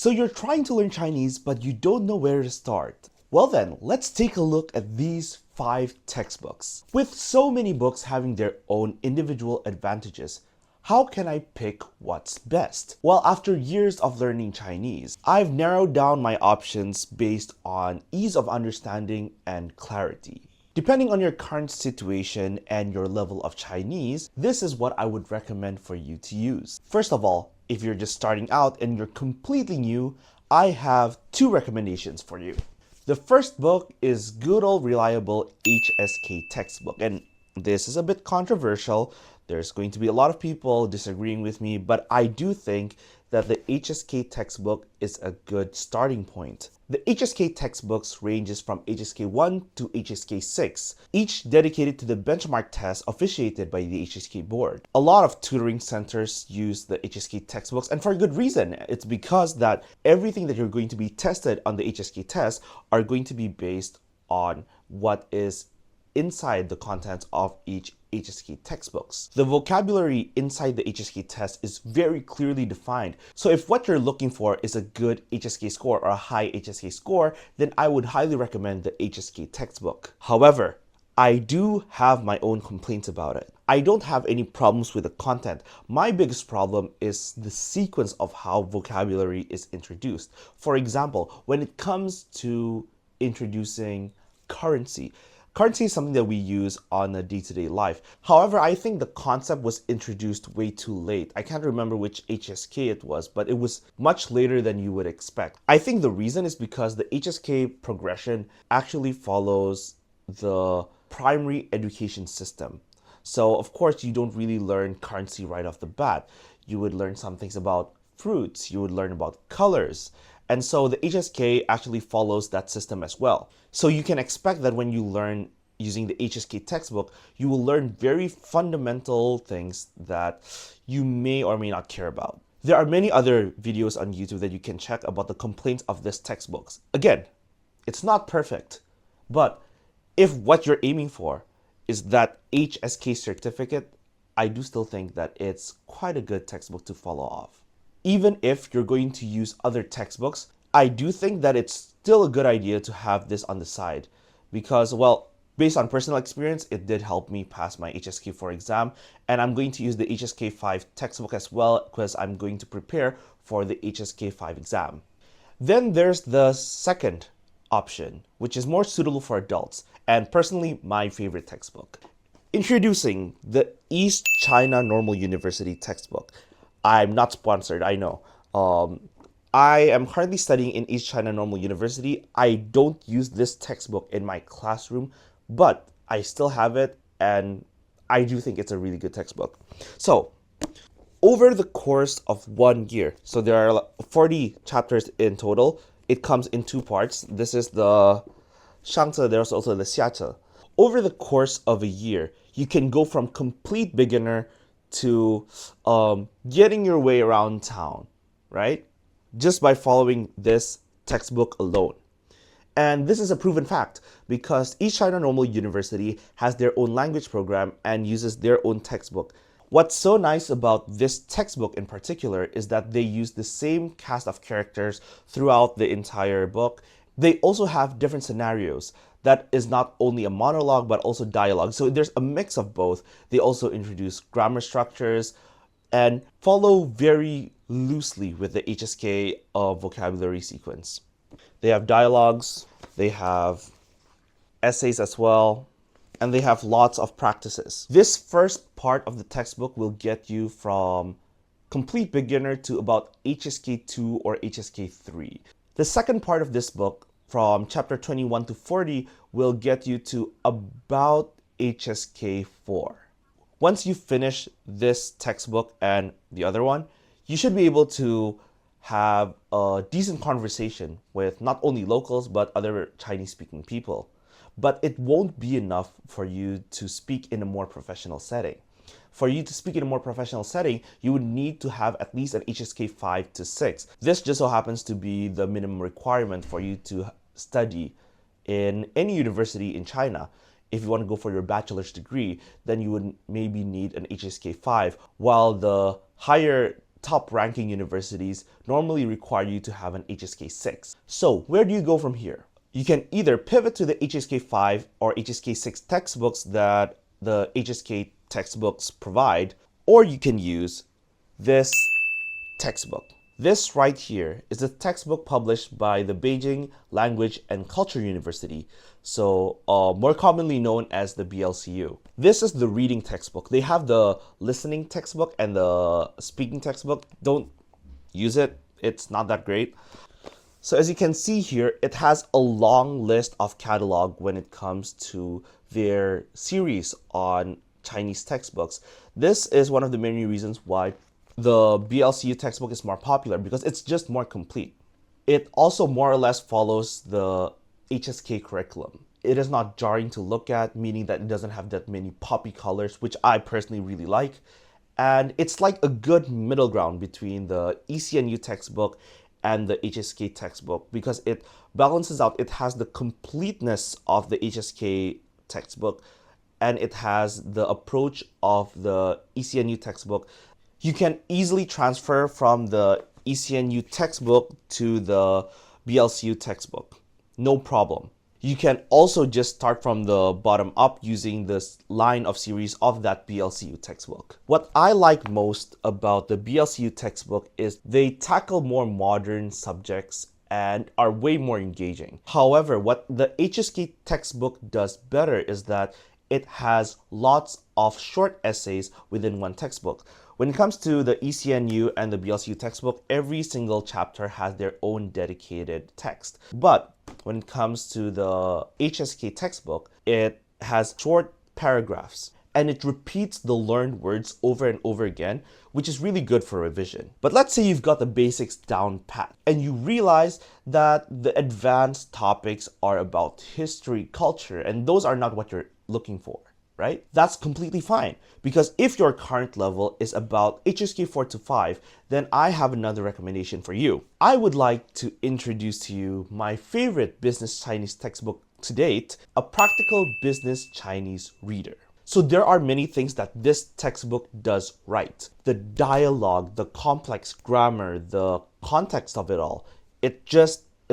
So you're trying to learn Chinese, but you don't know where to start. Well then, let's take a look at these 5 textbooks. With so many books having their own individual advantages, how can I pick what's best? Well, after years of learning Chinese, I've narrowed down my options based on ease of understanding and clarity. Depending on your current situation and your level of Chinese, this is what I would recommend for you to use. First of all, if you're just starting out and you're completely new, I have 2 recommendations for you. The first book is good old reliable HSK Textbook, and this is a bit controversial. There's going to be a lot of people disagreeing with me, but I do think that the HSK textbook is a good starting point. The HSK textbooks ranges from HSK 1 to HSK 6, each dedicated to the benchmark test officiated by the HSK board. A lot of tutoring centers use the HSK textbooks, and for good reason. It's because that everything that you're going to be tested on the HSK test are going to be based on what is inside the contents of each HSK textbooks. The vocabulary inside the HSK test is very clearly defined. So if what you're looking for is a good HSK score or a high HSK score, then I would highly recommend the HSK textbook. However, I do have my own complaints about it. I don't have any problems with the content. My biggest problem is the sequence of how vocabulary is introduced. For example, when it comes to introducing currency, currency is something that we use on a day-to-day life. However, I think the concept was introduced way too late. I can't remember which HSK it was, but it was much later than you would expect. I think the reason is because the HSK progression actually follows the primary education system. So, of course, you don't really learn currency right off the bat. You would learn some things about fruits, you would learn about colors. And so the HSK actually follows that system as well. So you can expect that when you learn using the HSK textbook, you will learn very fundamental things that you may or may not care about. There are many other videos on YouTube that you can check about the complaints of this textbooks. Again, it's not perfect, but if what you're aiming for is that HSK certificate, I do still think that it's quite a good textbook to follow off. Even if you're going to use other textbooks, I do think that it's still a good idea to have this on the side because, well, based on personal experience, it did help me pass my HSK 4 exam, and I'm going to use the HSK 5 textbook as well because I'm going to prepare for the HSK 5 exam. Then there's the second option, which is more suitable for adults, and personally, my favorite textbook. Introducing the East China Normal University textbook. I'm not sponsored, I know. I am currently studying in East China Normal University. I don't use this textbook in my classroom, but I still have it, and I do think it's a really good textbook. So, over the course of 1 year, so there are 40 chapters in total. It comes in 2 parts. This is the 上册, there's also the 下册. Over the course of a year, you can go from complete beginner to getting your way around town, right? Just by following this textbook alone. And this is a proven fact because East China Normal University has their own language program and uses their own textbook. What's so nice about this textbook in particular is that they use the same cast of characters throughout the entire book. They also have different scenarios. That is not only a monologue, but also dialogue. So there's a mix of both. They also introduce grammar structures and follow very loosely with the HSK vocabulary sequence. They have dialogues, they have essays as well, and they have lots of practices. This first part of the textbook will get you from complete beginner to about HSK 2 or HSK 3. The second part of this book, from chapter 21 to 40, will get you to about HSK 4. Once you finish this textbook and the other one, you should be able to have a decent conversation with not only locals but other Chinese-speaking people. But it won't be enough for you to speak in a more professional setting. For you to speak in a more professional setting, you would need to have at least an HSK 5 to 6. This just so happens to be the minimum requirement for you to study in any university in China. If you want to go for your bachelor's degree, then you would maybe need an HSK 5, while the higher top ranking universities normally require you to have an HSK 6. So where do you go from here? You can either pivot to the HSK 5 or HSK 6 textbooks that the HSK textbooks provide, or you can use this textbook. This right here is a textbook published by the Beijing Language and Culture University, so more commonly known as the BLCU. This is the reading textbook. They have the listening textbook and the speaking textbook. Don't use it, it's not that great. So as you can see here, it has a long list of catalog when it comes to their series on Chinese textbooks. This is one of the many reasons why the BLCU textbook is more popular, because it's just more complete. It also more or less follows the HSK curriculum. It is not jarring to look at, meaning that it doesn't have that many poppy colors, which I personally really like. And it's like a good middle ground between the ECNU textbook and the HSK textbook, because it balances out. It has the completeness of the HSK textbook, and it has the approach of the ECNU textbook. You can easily transfer from the ECNU textbook to the BLCU textbook. No problem. You can also just start from the bottom up using this line of series of that BLCU textbook. What I like most about the BLCU textbook is they tackle more modern subjects and are way more engaging. However, what the HSK textbook does better is that it has lots of short essays within one textbook. When it comes to the ECNU and the BLCU textbook, every single chapter has their own dedicated text. But when it comes to the HSK textbook, it has short paragraphs and it repeats the learned words over and over again, which is really good for revision. But let's say you've got the basics down pat and you realize that the advanced topics are about history, culture, and those are not what you're looking for. Right? That's completely fine, because if your current level is about HSK 4 to 5, then I have another recommendation for you. I would like to introduce to you my favorite business Chinese textbook to date, a practical business Chinese reader. So there are many things that this textbook does right. The dialogue, the complex grammar, the context of it all,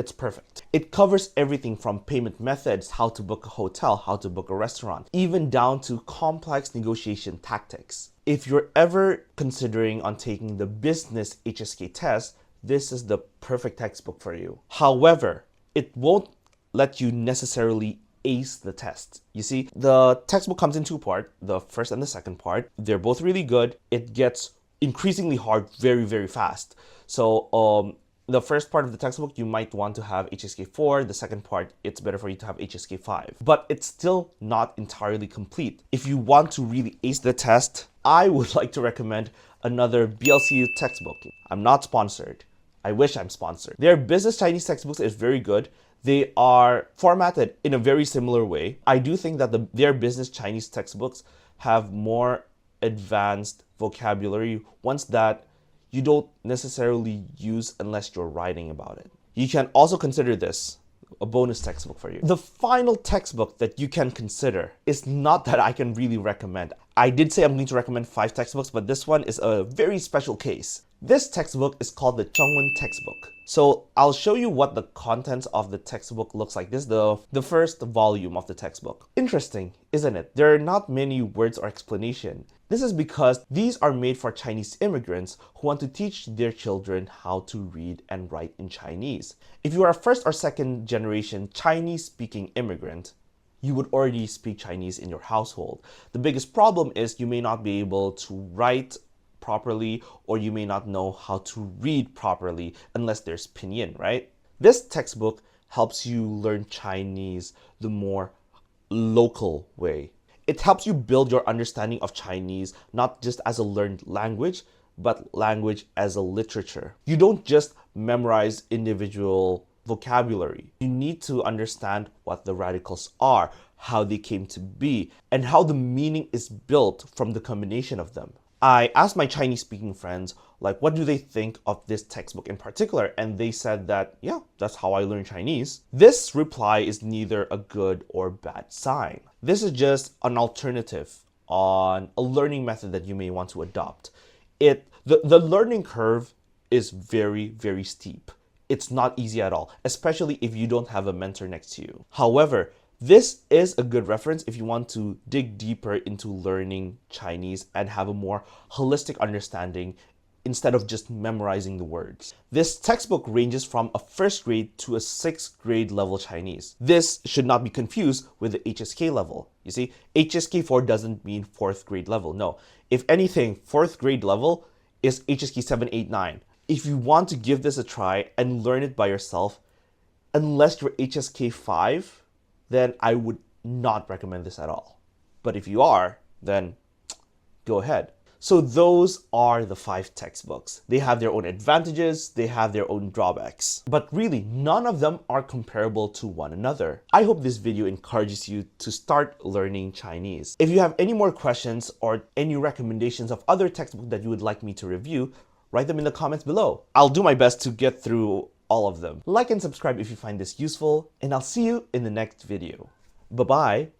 it's perfect. It covers everything from payment methods, how to book a hotel, how to book a restaurant, even down to complex negotiation tactics. If you're ever considering on taking the business HSK test, this is the perfect textbook for you. However, it won't let you necessarily ace the test. You see, the textbook comes in two parts, the first and the second part. They're both really good. It gets increasingly hard very, very fast. So, the first part of the textbook, you might want to have HSK 4. The second part, it's better for you to have HSK 5. But it's still not entirely complete. If you want to really ace the test, I would like to recommend another BLCU textbook. I'm not sponsored. I wish I'm sponsored. Their business Chinese textbooks is very good. They are formatted in a very similar way. I do think that their business Chinese textbooks have more advanced vocabulary, ones that you don't necessarily use unless you're writing about it. You can also consider this a bonus textbook for you. The final textbook that you can consider is not that I can really recommend. I did say I'm going to recommend 5 textbooks, but this one is a very special case. This textbook is called the ZhongWen Textbook. So I'll show you what the contents of the textbook looks like. This is the first volume of the textbook. Interesting, isn't it? There are not many words or explanation. This is because these are made for Chinese immigrants who want to teach their children how to read and write in Chinese. If you are a first or second generation Chinese speaking immigrant, you would already speak Chinese in your household. The biggest problem is you may not be able to write properly, or you may not know how to read properly unless there's pinyin, right? This textbook helps you learn Chinese the more local way. It helps you build your understanding of Chinese not just as a learned language, but language as a literature. You don't just memorize individual vocabulary. You need to understand what the radicals are, how they came to be, and how the meaning is built from the combination of them. I asked my Chinese speaking friends, like, what do they think of this textbook in particular? And they said that, yeah, that's how I learn Chinese. This reply is neither a good or bad sign. This is just an alternative on a learning method that you may want to adopt. The The learning curve is very, very steep. It's not easy at all, especially if you don't have a mentor next to you. However, this is a good reference if you want to dig deeper into learning Chinese and have a more holistic understanding instead of just memorizing the words. This textbook ranges from a first grade to a sixth grade level Chinese. This should not be confused with the HSK level. You see, HSK 4 doesn't mean fourth grade level. No, if anything, fourth grade level is HSK 7, 8, 9. If you want to give this a try and learn it by yourself, unless you're HSK 5, then I would not recommend this at all. But if you are, then go ahead. So those are the 5 textbooks. They have their own advantages, they have their own drawbacks. But really, none of them are comparable to one another. I hope this video encourages you to start learning Chinese. If you have any more questions or any recommendations of other textbooks that you would like me to review, write them in the comments below. I'll do my best to get through all of them. Like and subscribe if you find this useful, and I'll see you in the next video. Bye-bye.